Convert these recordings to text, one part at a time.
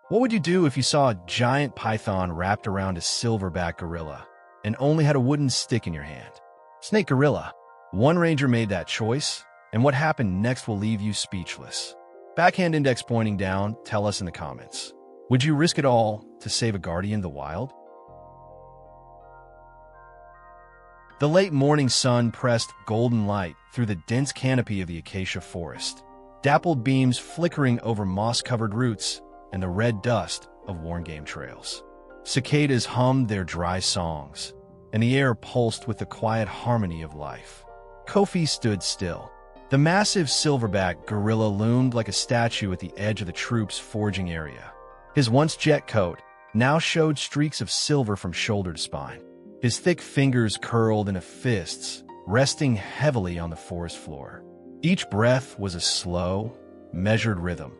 What would you do if you saw a giant python wrapped around a silverback gorilla and only had a wooden stick in your hand? Snake gorilla. One ranger made that choice, and what happened next will leave you speechless. Backhand index pointing down, tell us in the comments. Would you risk it all to save a guardian of the wild? The late morning sun pressed golden light through the dense canopy of the acacia forest, dappled beams flickering over moss-covered roots and the red dust of worn game trails. Cicadas hummed their dry songs, and the air pulsed with the quiet harmony of life. Kofi stood still. The massive silverback gorilla loomed like a statue at the edge of the troop's foraging area. His once jet coat now showed streaks of silver from shoulder to spine. His thick fingers curled into fists, resting heavily on the forest floor. Each breath was a slow, measured rhythm,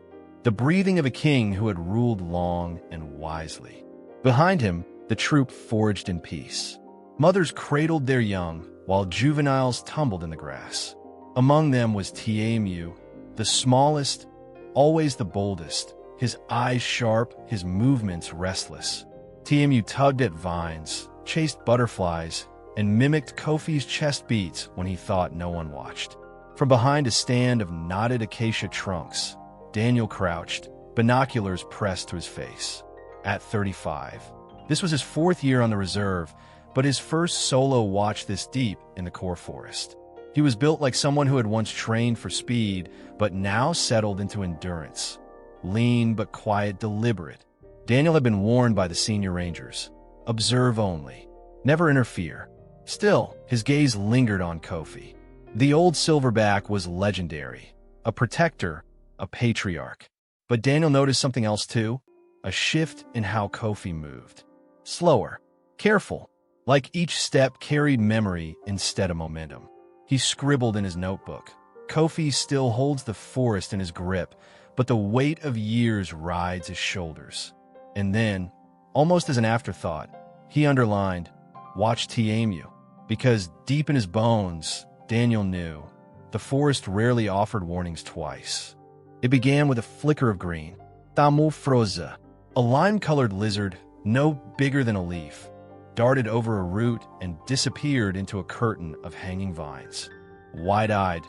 the breathing of a king who had ruled long and wisely. Behind him, the troop foraged in peace. Mothers cradled their young, while juveniles tumbled in the grass. Among them was Tiemu, the smallest, always the boldest, his eyes sharp, his movements restless. Tiemu tugged at vines, chased butterflies, and mimicked Kofi's chest beats when he thought no one watched. From behind a stand of knotted acacia trunks, Daniel crouched, binoculars pressed to his face. At 35, this was his fourth year on the reserve, but his first solo watch this deep in the core forest. He was built like someone who had once trained for speed, but now settled into endurance. Lean but quiet, deliberate. Daniel had been warned by the senior rangers. Observe only. Never interfere. Still, his gaze lingered on Kofi. The old silverback was legendary. A protector, a patriarch. But Daniel noticed something else too. A shift in how Kofi moved. Slower. Careful. Like each step carried memory instead of momentum. He scribbled in his notebook. Kofi still holds the forest in his grip, but the weight of years rides his shoulders. And then, almost as an afterthought, he underlined, "Watch Tiemu," because deep in his bones, Daniel knew the forest rarely offered warnings twice. It began with a flicker of green. Tamu froza, a lime-colored lizard, no bigger than a leaf, darted over a root and disappeared into a curtain of hanging vines. Wide-eyed,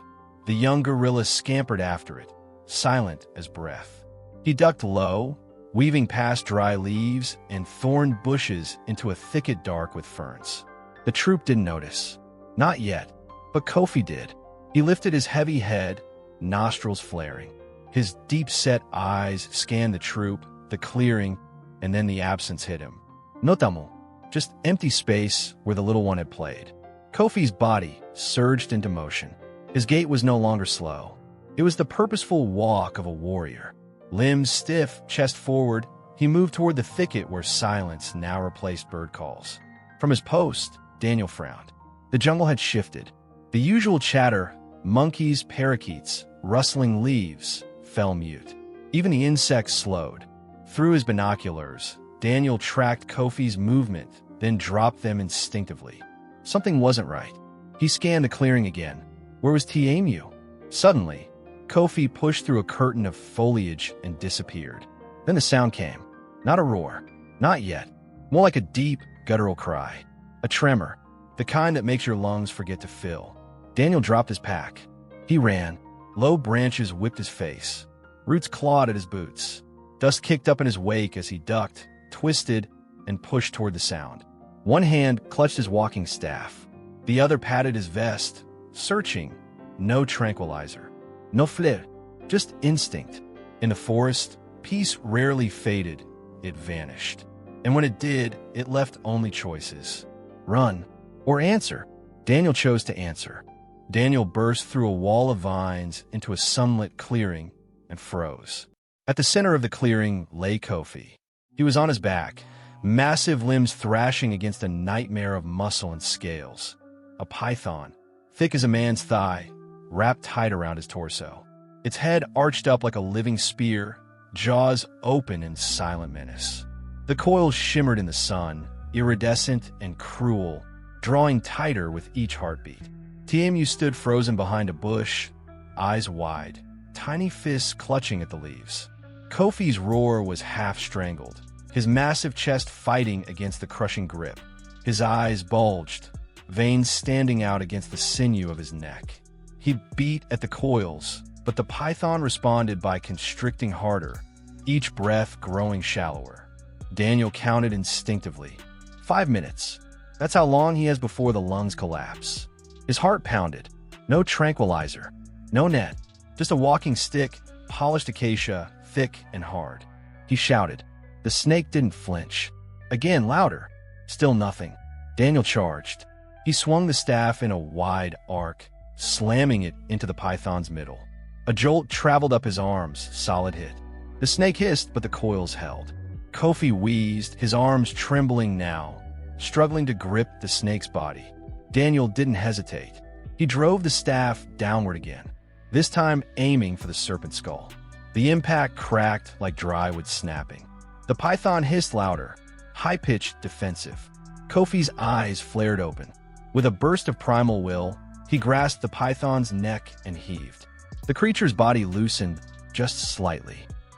the young gorilla scampered after it, silent as breath. He ducked low, weaving past dry leaves and thorn bushes into a thicket dark with ferns. The troop didn't notice. Not yet, but Kofi did. He lifted his heavy head, nostrils flaring. His deep-set eyes scanned the troop, the clearing, and then the absence hit him. Notamu. Just empty space where the little one had played. Kofi's body surged into motion. His gait was no longer slow. It was the purposeful walk of a warrior. Limbs stiff, chest forward, he moved toward the thicket where silence now replaced bird calls. From his post, Daniel frowned. The jungle had shifted. The usual chatter, monkeys, parakeets, rustling leaves, fell mute. Even the insects slowed. Through his binoculars, Daniel tracked Kofi's movement, then dropped them instinctively. Something wasn't right. He scanned the clearing again. Where was Tiemu? Suddenly, Kofi pushed through a curtain of foliage and disappeared. Then the sound came. Not a roar. Not yet. More like a deep, guttural cry. A tremor. The kind that makes your lungs forget to fill. Daniel dropped his pack. He ran. Low branches whipped his face. Roots clawed at his boots. Dust kicked up in his wake as he ducked, twisted, and pushed toward the sound. One hand clutched his walking staff. The other patted his vest, searching. No tranquilizer. No flair. Just instinct. In the forest, peace rarely faded. It vanished. And when it did, it left only choices. Run or answer. Daniel chose to answer. Daniel burst through a wall of vines into a sunlit clearing and froze. At the center of the clearing lay Kofi. He was on his back, massive limbs thrashing against a nightmare of muscle and scales. A python, thick as a man's thigh, wrapped tight around his torso. Its head arched up like a living spear, jaws open in silent menace. The coils shimmered in the sun, iridescent and cruel, drawing tighter with each heartbeat. Tiemu stood frozen behind a bush, eyes wide, tiny fists clutching at the leaves. Kofi's roar was half-strangled, his massive chest fighting against the crushing grip. His eyes bulged, veins standing out against the sinew of his neck. He beat at the coils, but the python responded by constricting harder, each breath growing shallower. Daniel counted instinctively. 5 minutes. That's how long he has before the lungs collapse. His heart pounded. No tranquilizer, no net, just a walking stick, polished acacia, thick and hard. He shouted. The snake didn't flinch. Again, louder. Still nothing. Daniel charged. He swung the staff in a wide arc, slamming it into the python's middle. A jolt traveled up his arms, solid hit. The snake hissed, but the coils held. Kofi wheezed, his arms trembling now, struggling to grip the snake's body. Daniel didn't hesitate. He drove the staff downward again, this time aiming for the serpent skull. The impact cracked like dry wood snapping. The python hissed louder, high-pitched, defensive. Kofi's eyes flared open. With a burst of primal will, he grasped the python's neck and heaved. The creature's body loosened just slightly.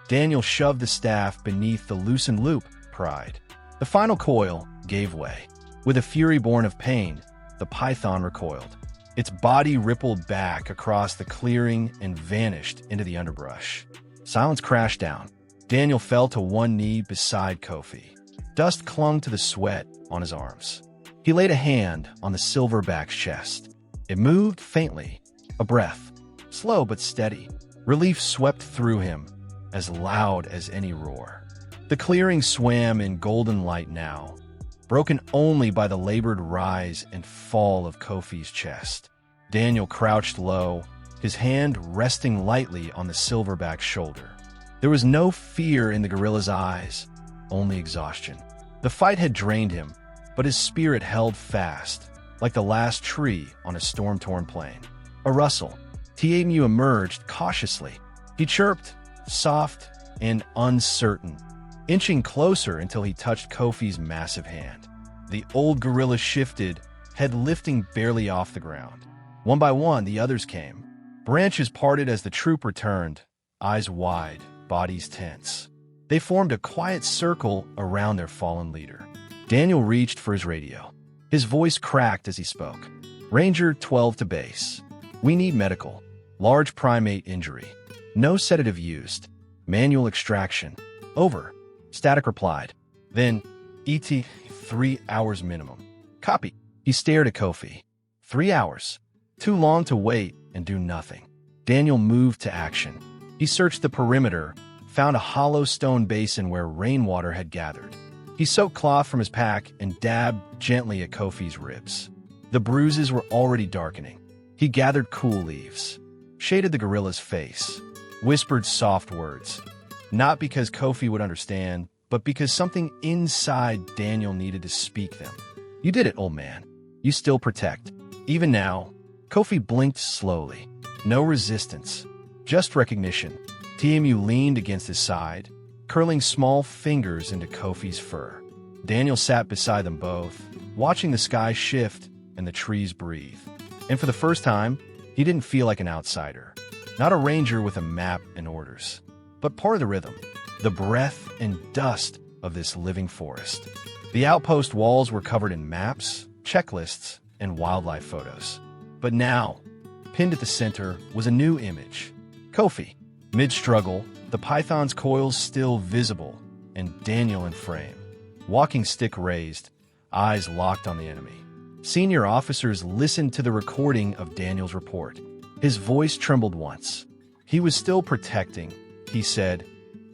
Daniel shoved the staff beneath the loosened loop, pried. The final coil gave way. With a fury born of pain, the python recoiled. Its body rippled back across the clearing and vanished into the underbrush. Silence crashed down. Daniel fell to one knee beside Kofi. Dust clung to the sweat on his arms. He laid a hand on the silverback's chest. It moved faintly, a breath, slow but steady. Relief swept through him, as loud as any roar. The clearing swam in golden light now, broken only by the labored rise and fall of Kofi's chest. Daniel crouched low, his hand resting lightly on the silverback's shoulder. There was no fear in the gorilla's eyes, only exhaustion. The fight had drained him, but his spirit held fast, like the last tree on a storm-torn plain. A rustle. TMU emerged cautiously. He chirped, soft and uncertain, inching closer until he touched Kofi's massive hand. The old gorilla shifted, head lifting barely off the ground. One by one, the others came. Branches parted as the troop returned, eyes wide, bodies tense. They formed a quiet circle around their fallen leader. Daniel reached for his radio. His voice cracked as he spoke. Ranger 12 to base. We need medical. Large primate injury. No sedative used. Manual extraction. Over. Static replied. Then, ET, 3 hours minimum. Copy. He stared at Kofi. 3 hours. Too long to wait and do nothing. Daniel moved to action. He searched the perimeter, found a hollow stone basin where rainwater had gathered. He soaked cloth from his pack and dabbed gently at Kofi's ribs. The bruises were already darkening. He gathered cool leaves, shaded the gorilla's face, whispered soft words, not because Kofi would understand, but because something inside Daniel needed to speak them. You did it, old man. You still protect. Even now, Kofi blinked slowly. No resistance, just recognition. TMU leaned against his side, curling small fingers into Kofi's fur. Daniel sat beside them both, watching the sky shift and the trees breathe. And for the first time, he didn't feel like an outsider. Not a ranger with a map and orders, but part of the rhythm, the breath and dust of this living forest. The outpost walls were covered in maps, checklists, and wildlife photos. But now, pinned at the center, was a new image. Kofi. Mid-struggle, the python's coils still visible, and Daniel in frame. Walking stick raised, eyes locked on the enemy. Senior officers listened to the recording of Daniel's report. His voice trembled once. He was still protecting, he said,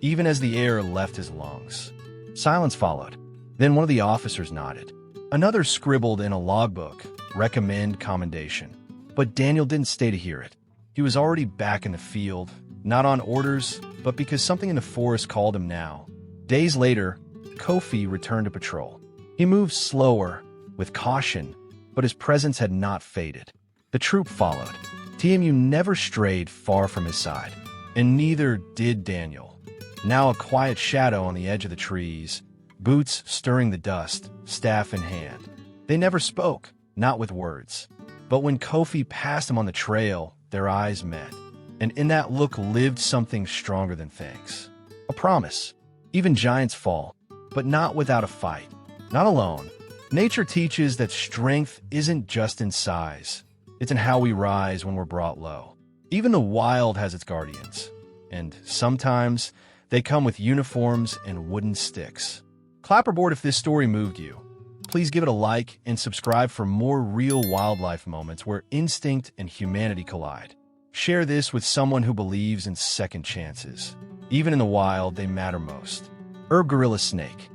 even as the air left his lungs. Silence followed. Then one of the officers nodded. Another scribbled in a logbook, recommend commendation. But Daniel didn't stay to hear it. He was already back in the field, not on orders, but because something in the forest called him now. Days later, Kofi returned to patrol. He moved slower, with caution, but his presence had not faded. The troop followed. TMU never strayed far from his side, and neither did Daniel. Now a quiet shadow on the edge of the trees, boots stirring the dust, staff in hand. They never spoke, not with words. But when Kofi passed him on the trail, their eyes met. And in that look lived something stronger than thanks. A promise. Even giants fall, but not without a fight. Not alone. Nature teaches that strength isn't just in size. It's in how we rise when we're brought low. Even the wild has its guardians, and sometimes they come with uniforms and wooden sticks. Clapperboard if this story moved you. Please give it a like and subscribe for more real wildlife moments where instinct and humanity collide. Share this with someone who believes in second chances. Even in the wild, they matter most. Herb gorilla snake.